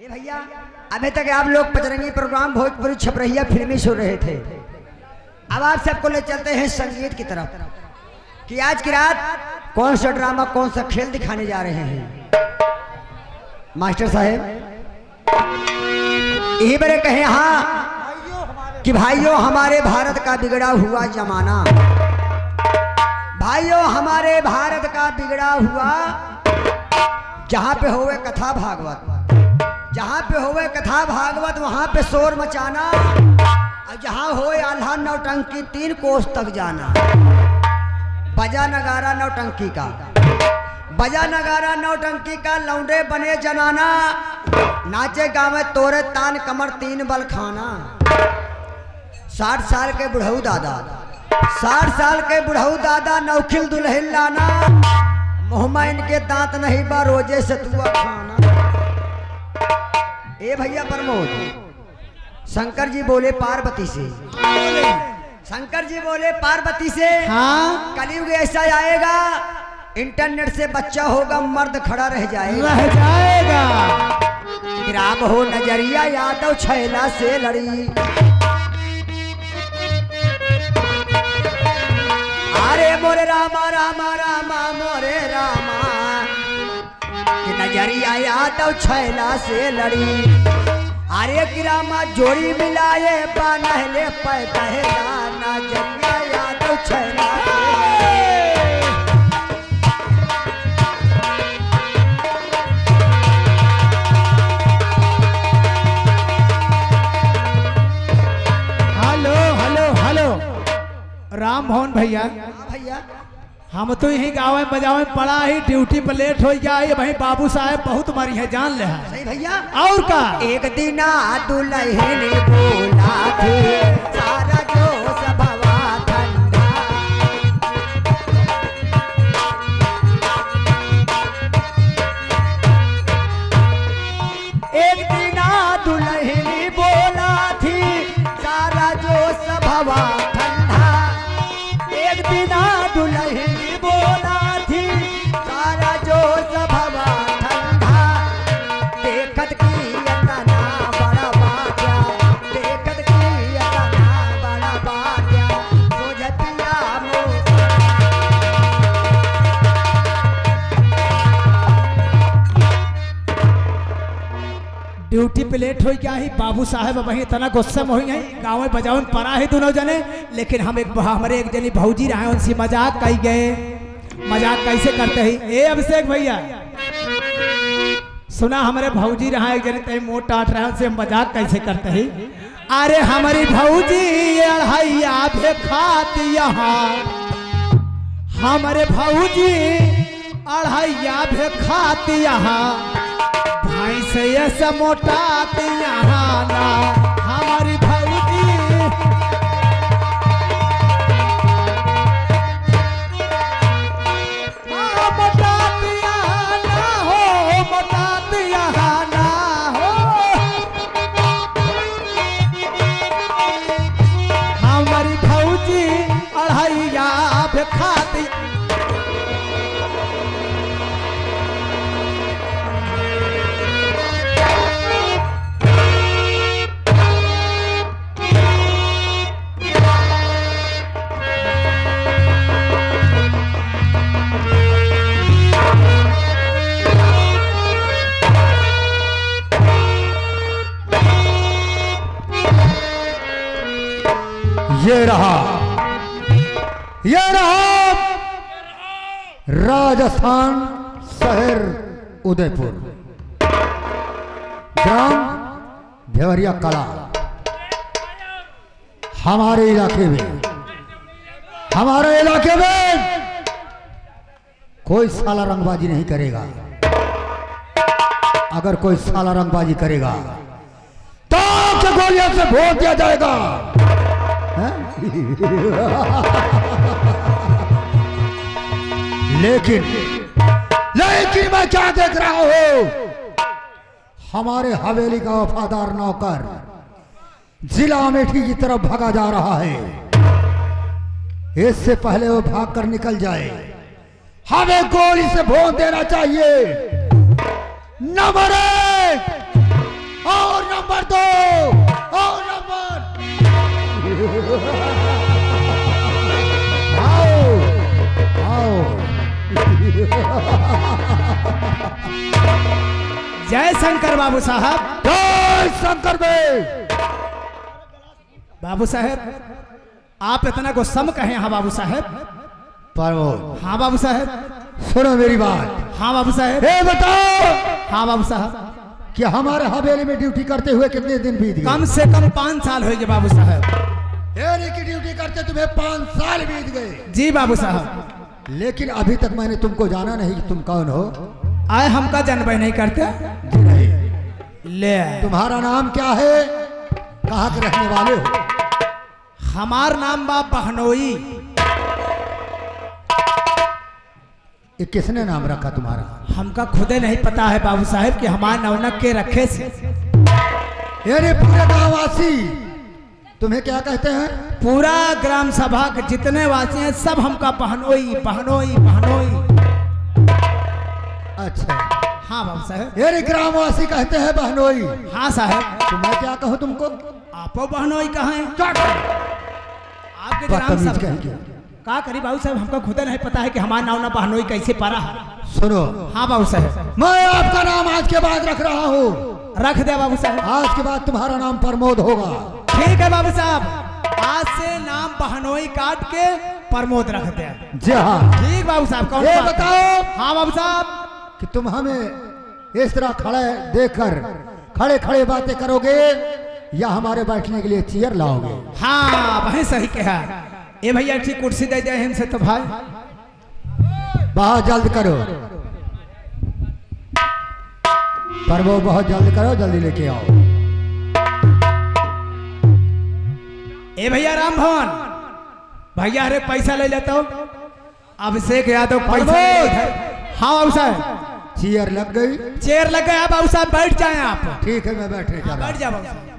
ये भैया अभी तक आप लोग पचरंगी प्रोग्राम भोजपुरी छपरहिया फिल्मी सुन रहे थे। अब आप सबको ले चलते हैं संगीत की तरफ कि आज की रात कौन सा ड्रामा कौन सा खेल दिखाने जा रहे हैं। मास्टर साहब यही बड़े कहे हाँ कि भाइयों हमारे भारत का बिगड़ा हुआ जमाना, भाइयों हमारे भारत का बिगड़ा हुआ, जहाँ पे होवे कथा भागवत, जहाँ पे होवे कथा भागवत वहाँ पे शोर मचाना, और जहाँ होए आल्हा नौटंकी 3 कोस तक जाना। बजा नगारा नौटंकी का, बजा नगारा नौटंकी का, लौंडे बने जनाना, नाचे गावे तोरे तान कमर 3 बल खाना। 60 साल के बुढ़ऊ दादा, 60 साल के बुढ़ऊ दादा नौखिल दुल्हन लाना, मुँह में इनके दांत नहीं बा रोजे सतुआ खाना। ए भैया प्रमोद, शंकर जी बोले पार्वती से, शंकर जी बोले पार्वती से, हाँ कलयुग ऐसा आएगा इंटरनेट से बच्चा होगा मर्द खड़ा रह जाएगा, रह जाएगा। ग्राम हो नजरिया यादव छैला से लड़ी, अरे मोरे रामा रामा रामा मोरे रामा, नजरिया यादव छैला से लड़ी। अरे गिरामा जोड़ी मिलाए बानहले पैदहला, नजरिया यादव छैला से लड़ी। Hello hello hello Ram Mohan भैया, भैया हम तो यही गाँव बजावे पड़ा ही, ड्यूटी पर लेट हो गया है। भाई बाबू साहब बहुत मारी है, जान ले है। सही भैया। और का एक दिन दुल्हन बोला थे सारा जो सभवा ठंडा, एक दिन दुल्हन बोला थी सारा जो सभवा ठंडा, एक दिन दुल्हन बोला थी सारा जो सभवा ठंडा। देखत की अतना बड़ा बाजा, देखत की अतना बड़ा बाजा, सोझतिया मो ड्यूटी पे लेट हो गया ही। बाबू साहब वही इतना गुस्सा में हो गए, गाँव बजावे में पड़ा है दोनों जने। लेकिन हम हमारे एक जनी भौजी रहे, उनसे मजाक कही गए। मजाक कैसे करते ही ए अभिषेक भैया, सुना हमारे भौजी रहा एक जने तय मोट टाट रहे, उनसे मजाक कैसे करते ही। अरे हमारी भौजी अढ़ैया भे खाती यहाँ, हमारे भौजी अढ़ैया भे खाती यहाँ, भैंस ऐसा मोटाती यहाँ ना हमारी भौजी। मोटाती यहाँ ना हो, मोटाती यहाँ ना हो, हमारी भौजी अढ़ैया भे खाती। ये रहा राजस्थान शहर उदयपुर, ग्राम भेवरिया कला। हमारे इलाके में कोई साला रंगबाजी नहीं करेगा। अगर कोई साला रंगबाजी करेगा तो गोलियों से भोग दिया जाएगा। लेकिन मैं क्या देख रहा हूं, हमारे हवेली का वफादार नौकर जिला अमेठी की तरफ भागा जा रहा है। इससे पहले वो भागकर निकल जाए, हमें गोली से भोंक देना चाहिए। नंबर 1 जय शंकर बाबू साहब। जय शंकर बे। बाबू साहब आप इतना गुस्सा में कहे? हाँ बाबू साहब। प्रमोद हाँ बाबू साहब। सुनो मेरी बात। हाँ बाबू साहब। ए बताओ हाँ बाबू साहब। कि हमारे हवेली में ड्यूटी करते हुए कितने दिन बीत गए? कम से कम 5 साल हो गए बाबू साहब। एरी की ड्यूटी करते तुम्हें 5 साल बीत गए। जी बाबू साहब। लेकिन अभी तक मैंने तुमको जाना नहीं कि तुम कौन हो। आए हमका जानबे नहीं करते? नहीं। ले तुम्हारा नाम क्या है? कहाँ के रहने वाले हो? हमार नाम बा बहनोई। ये किसने नाम रखा तुम्हारा? हमका खुदे नहीं पता है बाबू साहब कि हमार नवनक के रखे से। अरे पूरे गांववासी तुम्हें क्या कहते हैं? पूरा ग्राम सभा के जितने वासी हैं सब हमका बहनोई बहनोई बहनोई। अच्छा। हाँ बाबू साहब। अरे ग्रामवासी कहते हैं बहनोई। हाँ साहब। तो मैं क्या कहूँ तुमको? आपो बहनोई कहाँ? आपके ग्राम बदतमीज सभा कहेंगे। का करी बाबू साहब? हमका खुदा नहीं पता है कि हमारा नाम ना बहनोई कैसे पड़ा है। सुनो हाँ बाबू साहब। मैं आपका नाम आज के बाद रख रहा हूँ। रख दे बाबू साहब। आज के बाद तुम्हारा नाम प्रमोद होगा। ठीक है बाबू साहब। आज से नाम बहनोई काट के प्रमोद रख दे। जी हाँ। ठीक बाबू साहब। कौन ये बात है? बताओ हाँ बाबू साहब। कि तुम हमें इस तरह खड़े देखकर खड़े खड़े बातें करोगे या हमारे बैठने के लिए चेयर लाओगे? हाँ वही सही कहा। ए भैया ठीक कुर्सी दे दे हमसे तो भाई। बहुत जल्द करो प्रमोद, बहुत जल्द करो, जल्दी लेके आओ। ए भैया राम भवन भैया अरे पैसा ले लेता हूँ। अभिषेक यादव पैसा ले लेता है। हाँ बाबू साहब। चेयर लग गई? चेयर लग गया बाबू साहब, बैठ जाए आप। ठीक है मैं बैठने जा रहा बैठ हूं। जाओ बाबू साहब।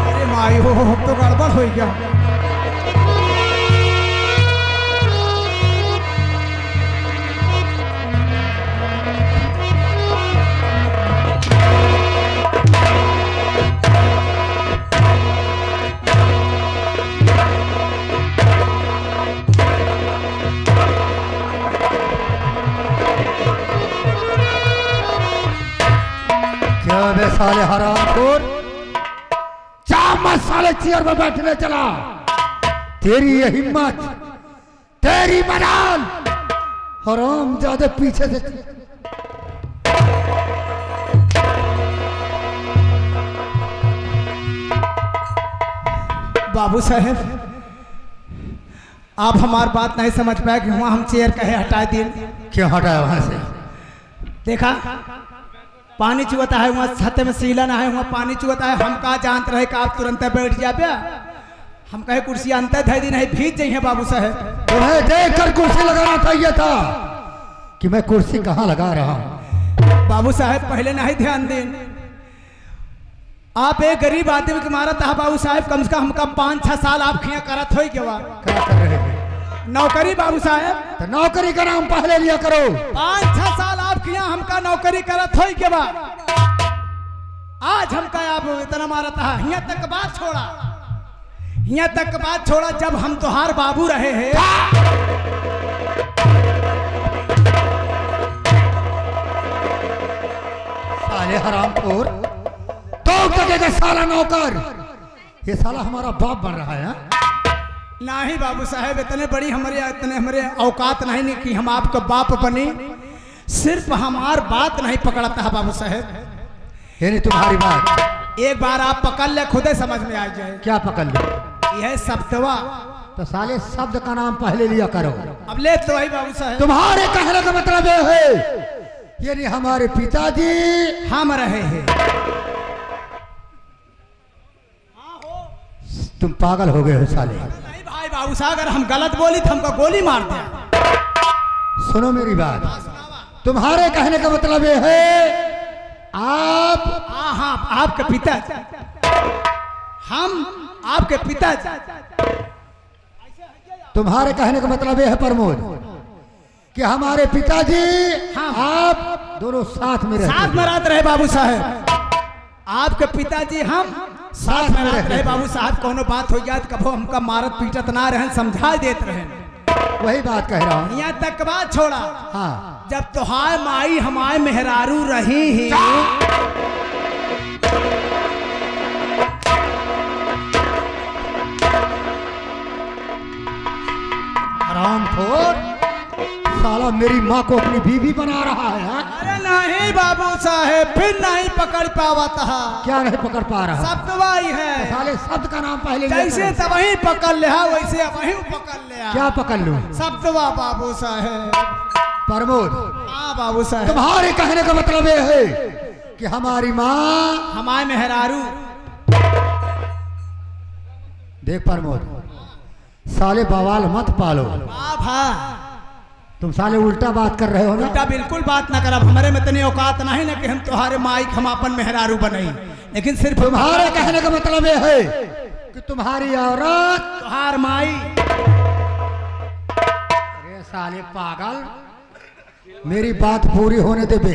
अरे माई हो तो गड़बड़ हो गया। क्या बे साले हरामखोर, चार मत साले चेयर में बैठने चला। तेरी ये हिम्मत, तेरी मनाल, हराम ज्यादा पीछे से। बाबू साहब आप हमारी बात नहीं समझ पाए कि वहाँ हम चेयर कहे हटा दिए। क्यों हटाया वहां से? देखा पानी चुहता है वहाँ छत में सीलन है वहाँ पानी चुहता है। हम कहा जानते रहे कि आप तुरंत बैठ जाए। हम कहे कुर्सी अंतर धै दिन है भीज जाइए बाबू साहब। तुम्हें देखकर कुर्सी लगाना चाहिए था कि मैं कुर्सी कहाँ लगा रहा हूँ। बाबू साहब पहले नहीं ध्यान दें। आप एक गरीब आदमी के मारा था बाबू साहब। कम से कम हमका 5-6 साल आप खिया करत हो गया। क्या कर रहे थे? नौकरी बाबू साहब। तो नौकरी का नाम पहले लिया करो। 5-6 साल आप किया हमका नौकरी करत हो के बाद आज हमका आप इतना मारा था। यहाँ तक बात छोड़ा, यहाँ तक बात छोड़ा जब हम तोहार बाबू रहे हैं। साले हरामखोर, तो लगेगा साला नौकर। ये साला हमारा बाप बन रहा है। नहीं बाबू साहब इतने हमारे औकात नहीं कि हम आपका बाप बने। सिर्फ हमार बात नहीं पकड़ता है बाबू साहब। ये नहीं तुम्हारी बात। एक बार आप पकड़ ले खुदे समझ में आ जाए। क्या पकड़ लिया? यह शब्दवा। तो साले शब्द का नाम पहले लिया करो। अब ले तो भाई बाबू साहब। तुम्हारे कहने का मतलब ये है ये नहीं हमारे पिताजी हम रहे हैं। तुम पागल हो गए हो साले। नहीं भाई बाबू साहब अगर हम गलत बोली तो हमको गोली मार दे। सुनो मेरी बात। तुम्हारे कहने का मतलब ये है आप हाँ आपके पिता, हम आपके पिता। तुम्हारे कहने का मतलब ये है प्रमोद कि हमारे पिताजी हाँ। आप दोनों साथ में रहते साथ में थे। रहते रहे बाबू साहब। आपके पिताजी हम साथ में रहते रहे बाबू साहब। कोनो बात हो जाए कभो हमका मारत पीटत ना रहे, समझा देते रहे। वही बात कह रहा हूँ। यहाँ तक बात छोड़ा, हाँ जब तुहार माई हमारे मेहरारू रही ही, हरामखोर साला मेरी माँ को अपनी बीवी बना रहा है हाँ? अरे नहीं बाबू साहेब, फिर नहीं पकड़ पावत है। क्या नहीं पकड़ पा रहा? शब्द वही है, साले शब्द का नाम पहले लिया जैसे करो। तब ही पकड़ ले वैसे अब वही पकड़ ले। क्या पकड़ लूं? शब्दवा बाबू साहेब। प्रमोद, हाँ बाबू साहेब। तुम्हारे कहने का मतलब ये है कि हमारी माँ हमारे मेहरारू, देख प्रमोद, साले बवाल मत पालो। बाप है, तुम साले उल्टा बात कर रहे हो ना। उल्टा बिल्कुल बात ना करब। हमारे में इतनी औकात नहीं ना कि हम तुम्हारे माइक हम अपन मेहरारू बनई, लेकिन सिर्फ तुम्हारे कहने का मतलब ये है कि तुम्हारी औरत। तुहार माई। अरे साले पागल, मेरी बात पूरी होने दे बे।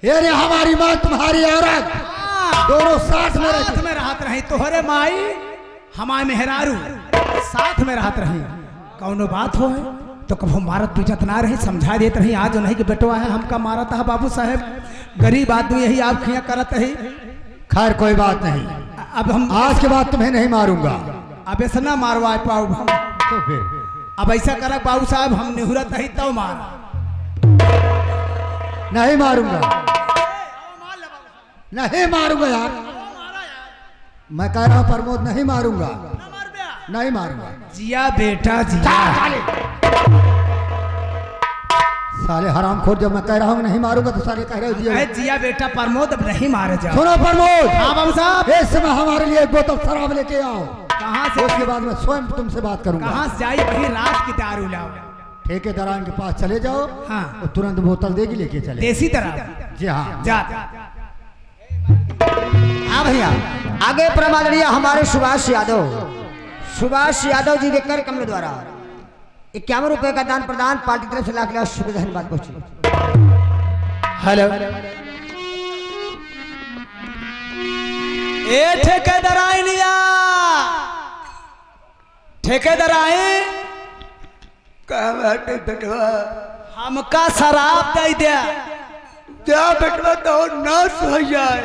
ये रे हमारी माँ तुम्हारी औरत दोनों साथ में रहती। साथ में रहत रही। तोहरे माई हमारे मेहरारू साथ में रहत रही। कौनो बात हो तो कभो मारत पीटत ना रही, समझा देते रही। आज नहीं कि बेटवा है हमका मारत है बाबू साहेब, गरीब आदमी यही आप खिया करत रही। खैर कोई बात नहीं, अब हम आज के बाद तुम्हें नहीं मारूंगा। अब ऐसा ना मारवा पाऊ हम। तो फिर अब ऐसा करक बाबू साहब, हम निहुरत रही तो मार। नहीं मारूंगा, नहीं मारूंगा यार। मैं कह रहा हूं प्रमोद, नहीं मारूंगा, नहीं मारूंगा। जिया बेटा जिया। साले हरामखोर, जब मैं कह रहा हूं नहीं मारूंगा तो साले कह रहे हो अरे जिया। जिया बेटा प्रमोद, अब नहीं मारे जाओ। सुनो प्रमोद, हाँ बाबू साहब। इस समय हमारे लिए एक बोतल शराब लेके आओ। कहाँ से? उसके बाद मैं स्वयं तुमसे बात करूंगा। कहाँ से जाई? वही रात की दारू लाओ। ठेकेदारान के पास चले जाओ, हाँ। वो तुरंत बोतल देगी, लेके चले। देसी तरह जी हाँ। जा। हाँ भैया, आगे प्रमादनीय हमारे सुभाष यादव, सुभाष यादव जी के कर कमरे द्वारा 51 रुपए का दान प्रदान पार्टी तरफ से लाख शुक्र धन्यवाद पहुंची। हेलो, ए ठेकेदार आई लिया, ठेकेदार आए बेटवा हमका शराब दे दिया। क्या बेटवा तो नाश हो जाए।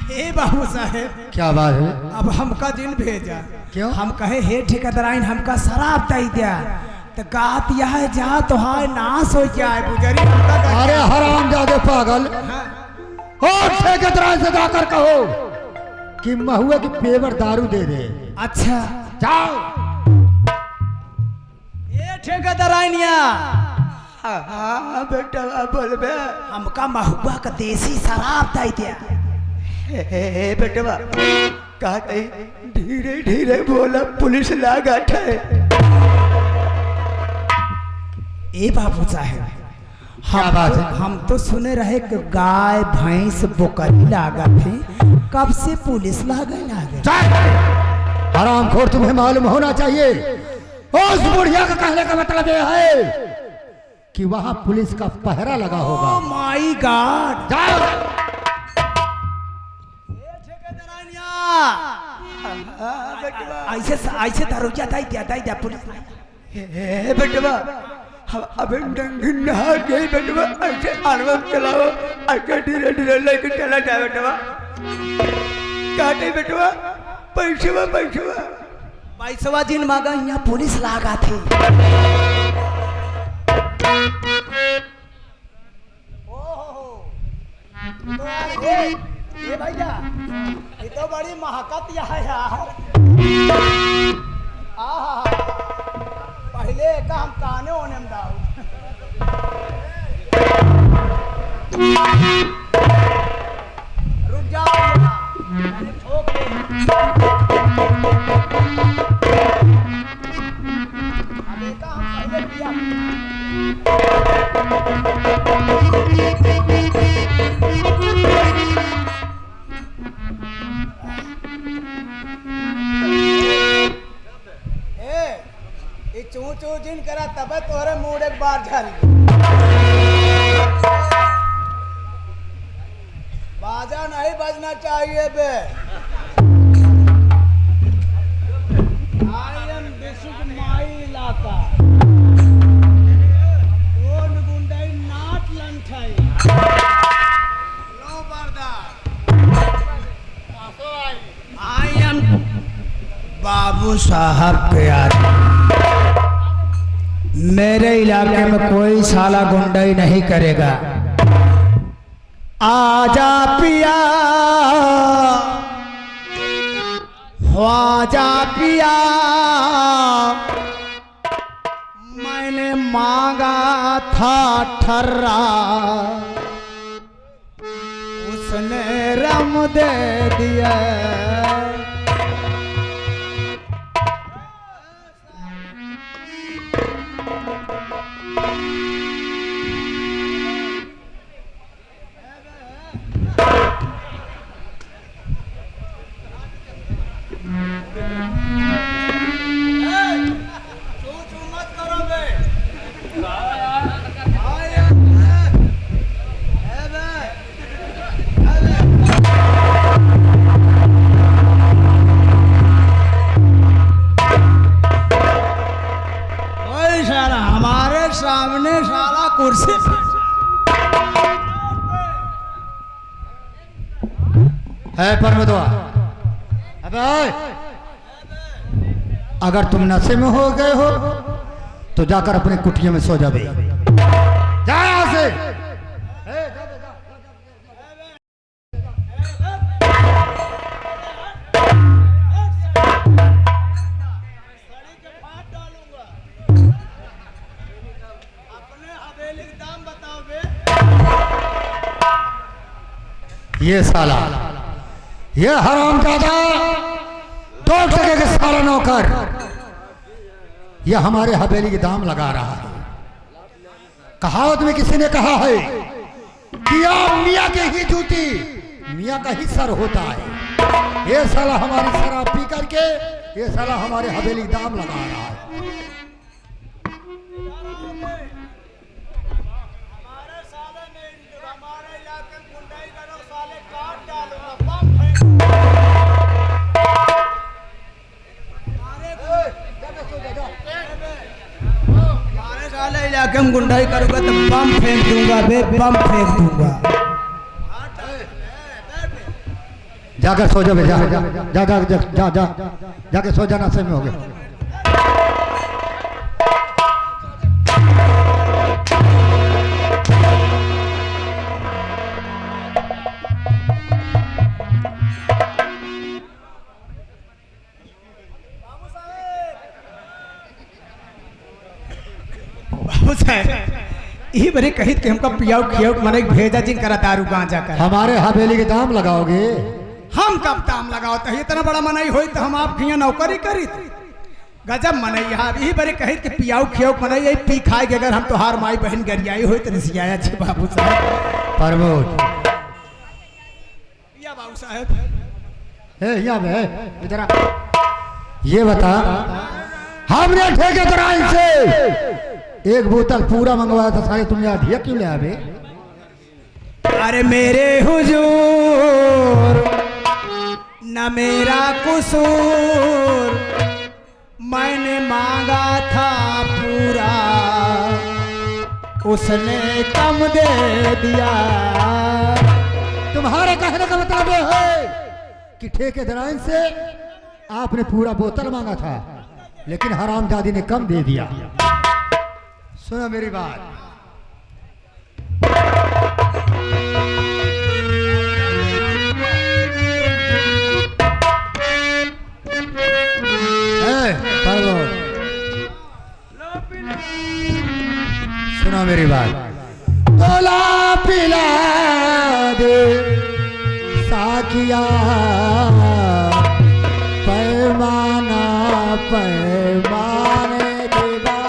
हे बाबू साहेब, क्या बात है? अब हमका जिन भेजा। क्यों? हम कहे हे ठेकेदार आइन हमका शराब दे दिया, तो गात यह जा तो हाय नाश हो जाए बुजरी। हमका अरे हरामजादे पागल, और ठेकेदार से जाकर कहो कि महुआ की पेवर दारू दे दे। अच्छा, जाओ। ये ठेकेदार आइनिया, हाँ बेटवा बोल बे। हमका महुआ का देसी शराब दे दिया। हे बेटवा कहते धीरे धीरे बोला, पुलिस लागत है। ए बाबू साहेब, क्या बात है? हम तो सुने रहे कि गाय भैंस बकरी लागत है, कब से पुलिस लागे? हरामखोर, तुम्हें मालूम होना चाहिए, उस बुढ़िया का कहने का मतलब यह है कि वहां पुलिस का पहरा लगा होगा। Oh my God. जाओ। हाँ बेटवा। ऐसे दरोजा दे दिया पुलिस। हे बेटवा, हम अभी डंगी नहा गई बेटवा। ऐसे अरवक चलाओ, ऐसे धीरे धीरे लेके चला जाए बेटवा। कहते बेटवा पैसवा पैसवा पैसवा जिन मांगा यहाँ पुलिस लागा थे। ये भैया, ये तो बड़ी महकत है यार। पहले का हम काने होने में डाल। रुक जाओ, ठोक दे। अबे का हम पहले पिया। जिन करा तब तोहरे मूड एक बार झारी बाजा नहीं बजना चाहिए बे आई एम दिस माई इलाका कौन गुंडाई नाट लंठाई लो बरदार आई एम बाबू साहब के आदमी मेरे इलाके में कोई साला गुंडाई नहीं करेगा आजा पिया ख्वाजा पिया मैंने मांगा था ठर्रा उसने रम दे दिया सामने साला कुर्सी है परमदवा। अबे अगर तुम नशे में हो गए हो तो जाकर अपने कुटिया में सो जाओ। जा यहाँ से। ये साला ये हरामजादा 2 टके के साला नौकर ये हमारे हवेली के दाम लगा रहा है। कहावत में किसी ने कहा है कि मियाँ के ही जूती मियाँ का ही सर होता है। ये साला हमारी शराब पी करके ये साला हमारे हवेली के दाम लगा रहा है। इलाके में गुंडाई करूंगा तो बम फेंक दूंगा बे बम फेंक दूंगा। जाकर सो जाओ। जा जा जा जा जा जा जाके सो जाना सही में हो गया। यही बड़े कहित के हमका पियाऊ खियाऊ मने भेजा जिन करा दारू गांजा कर हमारे हवेली के दाम लगाओगे। हम कब दाम लगाओ तो इतना बड़ा मनाई होई तो हम आप खिया नौकरी करी गजब मनाई यही बड़े कहित के पियाऊ खियाऊ मनाई पी खाए के अगर हम तो हार माई बहन गरियाई होई तो रिसियाया जी बाबू साहब प्रमोद या बाबू साहब ए यहाँ में इधर ये बता हमने ठेकेदार से एक बोतल पूरा मंगवाया था सारे तुम यहाँ ढिया क्यों ले आवे? अरे मेरे हुजूर न मेरा कसूर मैंने मांगा था पूरा उसने कम दे दिया। तुम्हारे कहने का मतलब है कि ठेकेदार से आपने पूरा बोतल मांगा था लेकिन हरामजादी ने कम दे दिया। सुनो मेरी बात। सुनो मेरी बात। तोला पिला दे साकिया पैमाना पैमाने देवा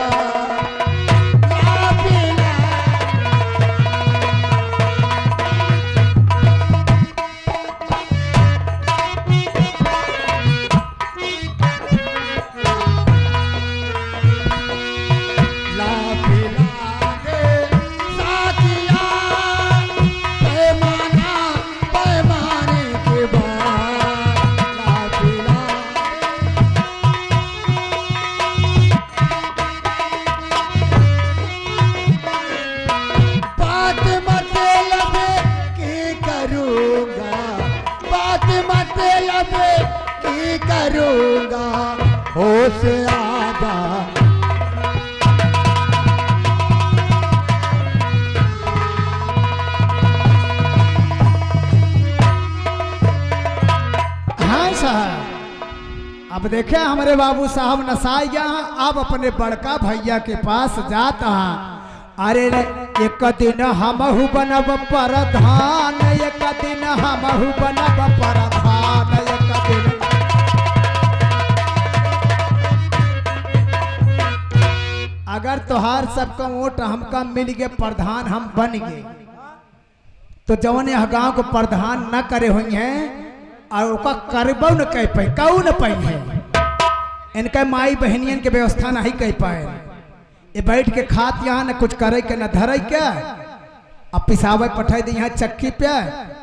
करूंगा होश आजा। हाँ साहब, अब देखे हमारे बाबू साहब नसाइया अब अपने बड़का भैया के पास जाता। अरे रे एक दिन हमहु बनब प्रधान, एक दिन हमहु बनब प्रधान, एक दिन। अगर तोहार सबका वोट हमका मिल गए, प्रधान हम बन गए, तो जवन यह गांव को प्रधान न करे हुई हैं और ओका करबो न कह पाए, कहू न पाई है। इनका माई बहनियन के व्यवस्था नहीं कह पाए। ये बैठ के खात यहाँ न कुछ करे के न धरे के, अब पिसावे पठाई दी यहाँ चक्की पे,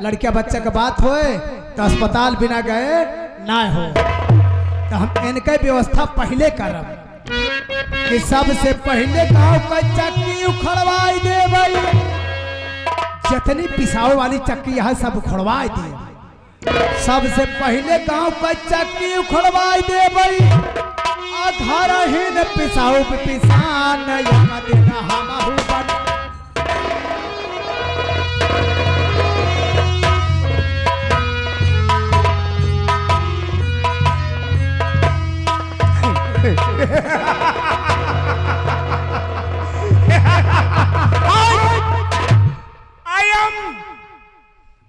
लड़किया बच्चा के बात होए तो अस्पताल बिना गए ना हो। तो हम इनका व्यवस्था पहले करब कि सबसे पहले गाँव का चक्की उखड़वाई दे भाई, जितनी पिसावे वाली चक्की यहाँ सब उखड़वाई दे। सबसे पहले गांव का चक्की उखड़वाई दे भाई, घर ही न पिसाऊ पिसान यहाँ देना हमहु बन।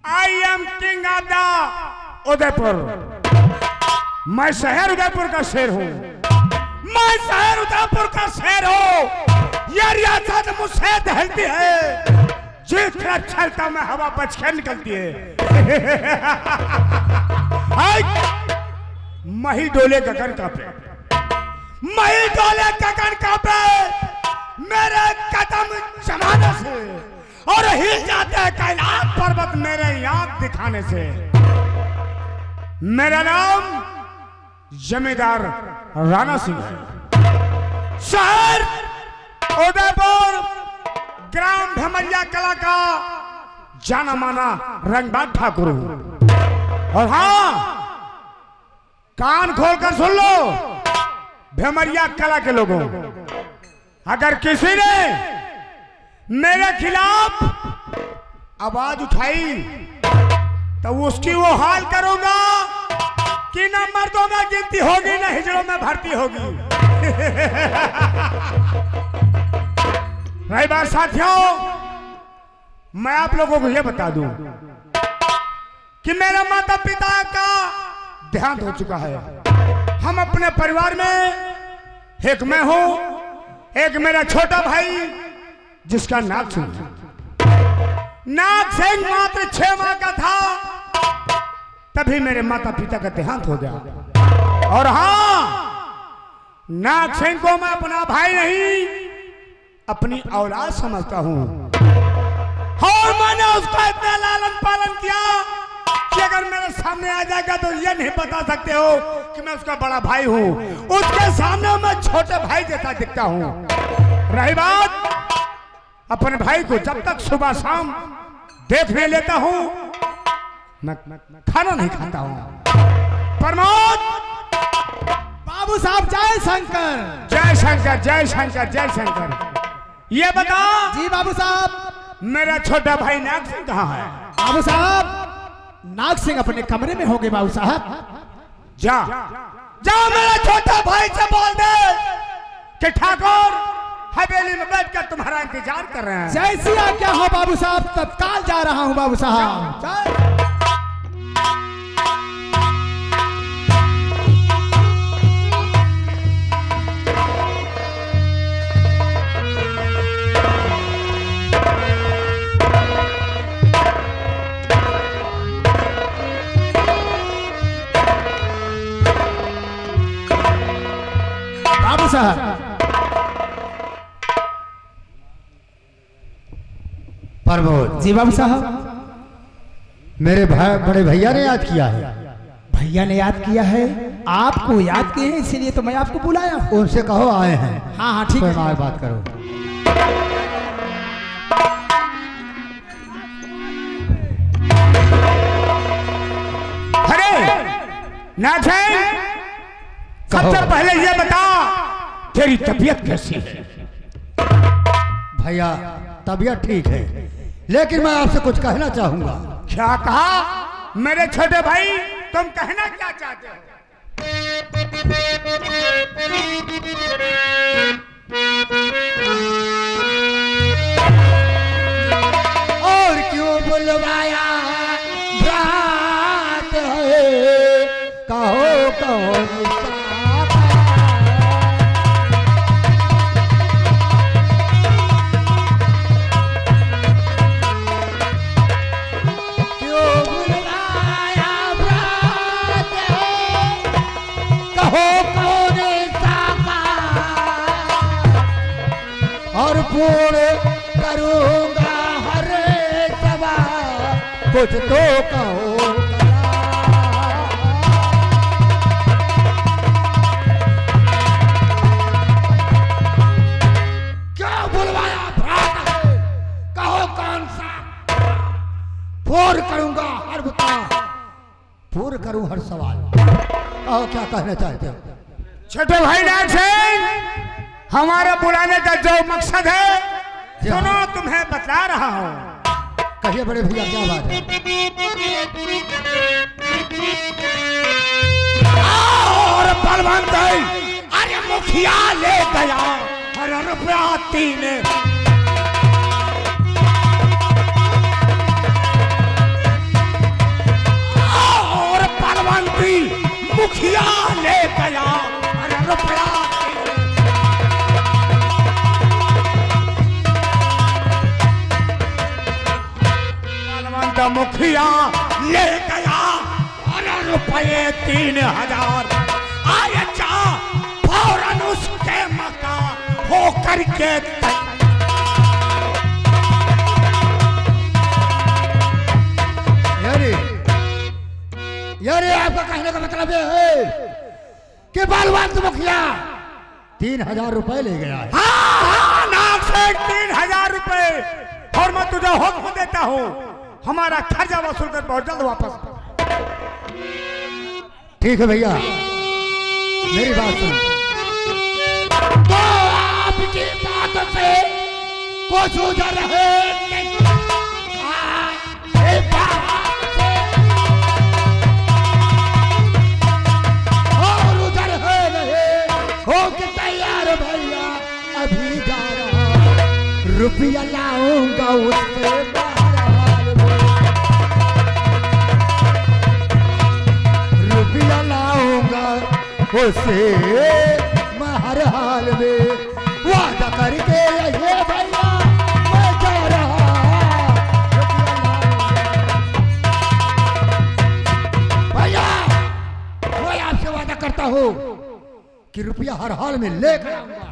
I am king of the Udaipur. मैं शहर उदयपुर का शेर हूँ, मैं शहर उदयपुर का शेर हूँ। ये रियासत मुझसे दहलती है, जिस तरह चलता मैं हवा बच के निकलती है। मही डोले गगन कांपे, मही डोले गगन कांपे मेरे कदम जमाने से, और हिल जाते हैं कैलाश पर्वत मेरे याद दिखाने से। मेरा नाम जमींदार राणा सिंह है। शहर उदयपुर, ग्राम भमरिया कला का जाना माना रंगबाज ठाकुर हूं। और हाँ, कान खोलकर सुन लो भमरिया कला के लोगों, अगर किसी ने मेरे खिलाफ आवाज उठाई तो उसकी वो हाल करूंगा कि न मर्दों में गिनती होगी न हिजड़ों में भर्ती होगी। रही बात साथियों, मैं आप लोगों को यह बता दूं कि मेरे माता पिता का देहांत हो चुका है। हम अपने परिवार में एक मैं हूं, एक मेरा छोटा भाई जिसका नाग सिंह। नाग सिंह मात्र 6 माह का था तभी मेरे माता पिता का देहांत हो गया। और हाँ, नाग सिंह को मैं अपना भाई नहीं अपनी औलाद समझता हूं। और मैंने उसका इतना लालन पालन किया कि अगर मेरे सामने आ जाएगा तो ये नहीं बता सकते हो कि मैं उसका बड़ा भाई हूं। उसके सामने मैं छोटे भाई जैसा दिखता हूं। रही बात अपने भाई को जब तक सुबह शाम देख नहीं लेता हूं, मैं खाना नहीं खाता हूं। प्रमोद बाबू साहब जय शंकर। जय शंकर, जय शंकर, जय शंकर। ये बता जी बाबू साहब, मेरा छोटा भाई नाग सिंह कहाँ है? बाबू साहब, नाग सिंह अपने कमरे में होंगे बाबू साहब। जा जा मेरा छोटा भाई से बोल दे कि ठाकुर हवेली में बैठकर तुम्हारा इंतजार कर रहे हैं। जैसी आज्ञा हो बाबू साहब, तत्काल जा रहा हूं बाबू साहब। बाबू साहब, प्रमोद जी बाबू साहब। मेरे भाई बड़े भैया ने याद किया है। भैया ने याद किया है, आपको याद किए हैं, इसीलिए तो मैं आपको बुलाया हूं। उनसे कहो आए हैं। हाँ हाँ ठीक है। कोई बात करो। अरे नाग सिंह, सबसे पहले ये बता तेरी तबीयत कैसी है? भैया तबीयत ठीक है, लेकिन मैं आपसे कुछ कहना चाहूंगा। क्या कहा मेरे छोटे भाई? तुम कहना क्या चाहते हो? और क्यों बुलवाया रात है, कहो कौन पूर्ण करूंगा हर सवाल, कुछ तो कहो। क्या बुलवाया भ्राता है, कहो कौन सा? पूर्ण करूंगा हर बता, पूर्ण करूं हर सवाल। कहो क्या कहना चाहते हो? छोटे भाई नाग सिंह, हमारा बुलाने का जो मकसद है सुनो, तुम्हें बता रहा हूँ। कहिए बड़े भैया क्या बात है? और बलवंत अरे मुखिया ले गया अरे रुपया 3 और बलवंती मुखिया ले गया अरे रुपया 3। मुखिया ले गया अरे रुपये 3000। आए जा फौरन उसके मका हो करके यारे आपका कहने का मतलब ये है कि बलवंत मुखिया 3000 रुपए ले गया है। हाँ, नाग से 3000 रुपए, और मैं तुझे हुक्म देता हूँ हमारा खर्चा वसूल कर बहुत जल्द वापस। ठीक है भैया, मेरी बात सुनो। तो आपकी बात से कुछ उधर है और उधर है नहीं हो कि तैयार भैया, अभी जा रहा रुपया लाऊंगा उससे उसे मैं हर हाल में वादा करके ये भैया मैं जा रहा। भैया मैं आपसे वादा करता हूँ कि रुपया हर हाल में लेकर आऊंगा।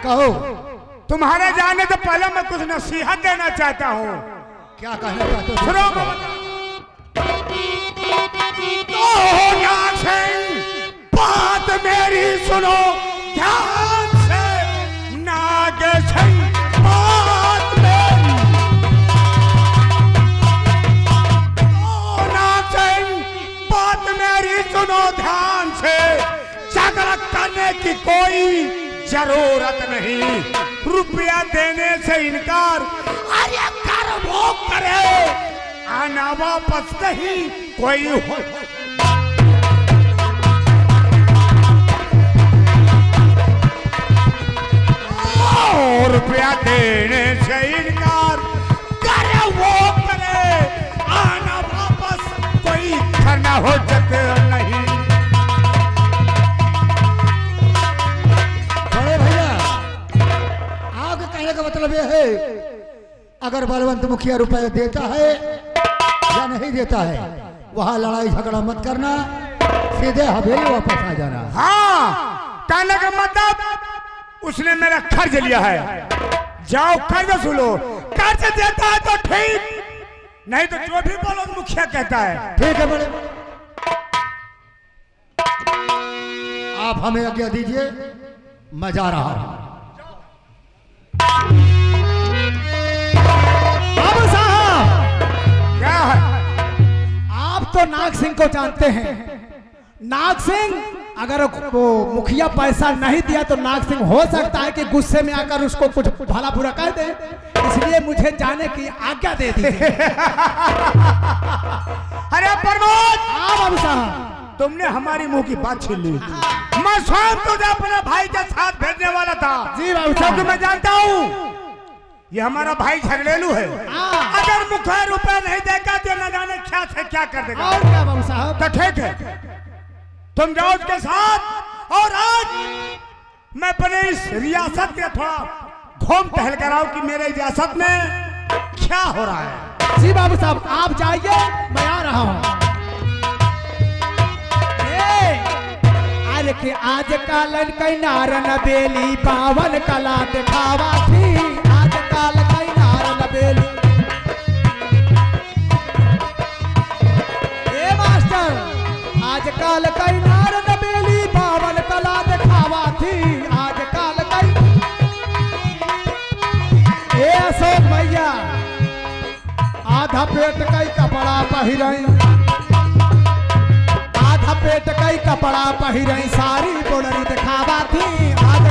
कहो तुम्हारे जाने से पहले मैं कुछ नसीहत देना चाहता हूँ। क्या कहना चाहते हो? बात मेरी सुनो ध्यान से, नाग सिंह बात मेरी, नाग सिंह बात मेरी सुनो ध्यान से। झगड़ा करने की कोई जरूरत नहीं, रुपया देने से इनकार अरे कर वो करे, आना वापस नहीं कोई हो। रुपया देने से इनकार करे वो करे, आना वापस कोई करना हो सकते नहीं। बड़े भैया आपके कहने का मतलब यह है अगर बलवंत मुखिया रुपए देता है या नहीं देता है, वहां लड़ाई झगड़ा मत करना, सीधे हवेली वापस आ जाना। हाँ, कहने का मतलब उसने मेरा कर्ज लिया है, जाओ कर्ज सुनो, कर्ज देता है तो ठीक, नहीं तो जो भी बोलो मुखिया कहता है। ठीक है बड़े, आप हमें आज्ञा दीजिए, मैं जा रहा हूं। बाबू साहब, क्या है? आप तो नाग सिंह को जानते हैं। नाग सिंह अगर वो मुखिया पैसा नहीं दिया तो नाग सिंह हो सकता है कि गुस्से में आकर उसको कुछ भला बुरा कह दे, इसलिए मुझे जाने की आज्ञा दे दीजिए। अरे प्रमोद, हाँ बाबू साहब, तुमने हमारी मुंह की बात छीन ली। मैं स्वयं तुझे अपने भाई के साथ भेजने वाला था। जी बाबू क्योंकि साहब। मैं जानता हूँ ये हमारा भाई झगड़ेलू है। हाँ। अगर मुखिया रुपया नहीं देगा तो न जाने क्या से क्या कर देगा। और क्या बाबू साहब? तो ठीक है, तुम जाओ उसके साथ, और आज मैं अपने इस रियासत के थोड़ा घूम टहल कर आऊं कि मेरे रियासत में क्या हो रहा है। जी बाबू साहब, आप जाइए, मैं आ रहा हूँ। अरे के आज काल कई नारन बेली पावन कला दिखावा थी, आज काल कई नारन बेली। ए मास्टर, आज काल कई नारन बेली पावन कला दिखावा थी, आज काल कई। ए अशोक भैया, आधा पेट कई कपड़ा पहिरई, आधा पेट कई कपड़ा पहिरई, सारी बोलरी दिखावा थी, आज